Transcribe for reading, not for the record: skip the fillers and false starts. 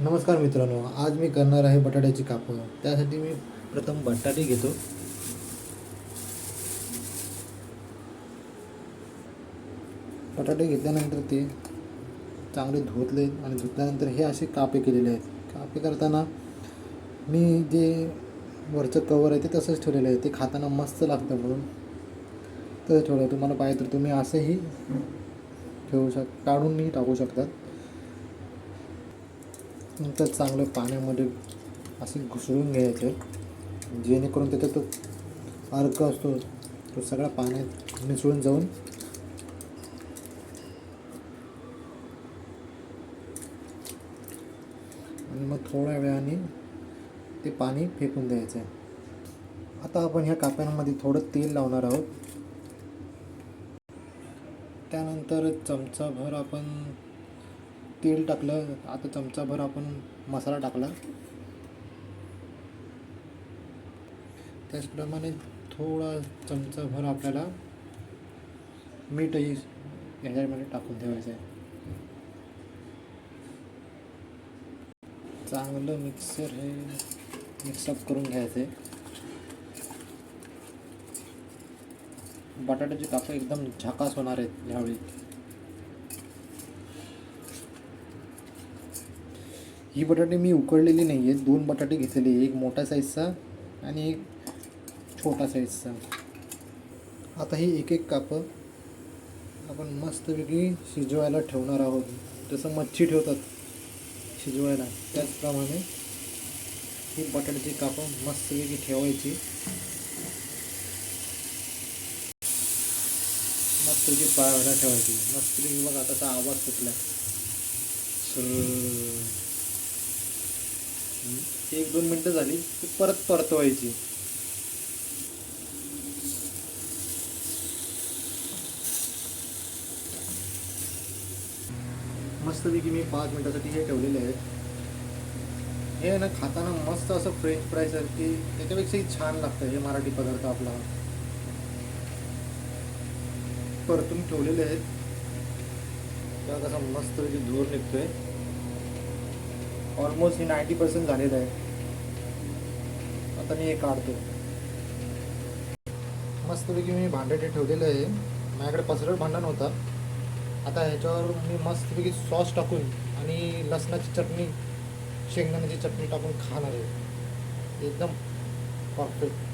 नमस्कार मित्रांनो, आज मी करणार आहे बटाट्याची कापं. त्यासाठी मी प्रथम बटाटे घेतो. बटाटे घेतल्यानंतर ते चांगले धुतले आणि धुतल्यानंतर हे असे कापे केलेले आहेत. कापे करताना मी जे वरचं कवर आहे ते तसंच ठेवलेलं आहे. ते खाताना मस्त लागतं म्हणून तसं ठेवलं. तुम्हाला पाहिजे तर तुम्ही असंही काढूनही टाकू शकतात. नंतर चांगलं पाण्यामध्ये असे घुसळून घ्यायचे, जेणेकरून त्याचा तो अर्क असतो तो सगळा पाण्यात मिसळून जाऊन आणि मग थोड्या वेळाने ते पाणी फेकून द्यायचं आहे. आता आपण ह्या काप्यांमध्ये थोडं तेल लावणार आहोत. त्यानंतर चमचाभर आपण तेल टाकलं. आता चमचाभर आपण मसाला टाकला. त्याचप्रमाणे थोडा चमचाभर आपल्याला मीठही ह्याच्यामध्ये टाकून ठेवायचं आहे. चांगलं मिक्सअप करून घ्यायचं आहे. बटाट्याची कापं एकदम झकास होणार आहेत ह्यावेळी. ही बटाटे मी उकडलेली नाही आहेत. 2 बटाटे घेतलेले, एक मोठ्या साईजचा आणि एक छोटा साईजचा. आता ही एक कापं आपण मस्तपैकी शिजवायला ठेवणार आहोत. जसं मच्छी ठेवतात शिजवायला, त्याचप्रमाणे ही बटाट्याची कापं मस्तपैकी ठेवायची. मस्तपैकी पाळायला ठेवायची. मस्तपैकी बघा त्याचा आवाज सुटला. 1-2 मिनटं झाली की परत परतवायची. मस्तपैकी मी 5 मिनटासाठी हे ठेवलेले आहेत. हे ना खाताना मस्त असं फ्रेंच फ्राय सारखी त्याच्यापेक्षाही छान लागतं हे मराठी पदार्थ आपला. परतून ठेवलेले आहेत. तेव्हा कसा मस्तपैकी धूर निघतोय. ऑलमोस्ट हे 90% झालेलं आहे. आता मी हे काढतो. मस्तपैकी मी भांडं ते ठेवलेलं आहे. माझ्याकडे पसरट भांडण होता. आता ह्याच्यावर मी मस्तपैकी सॉस टाकून आणि लसणाची चटणी, शेंगदाण्याची चटणी टाकून खाणार आहे. एकदम परफेक्ट.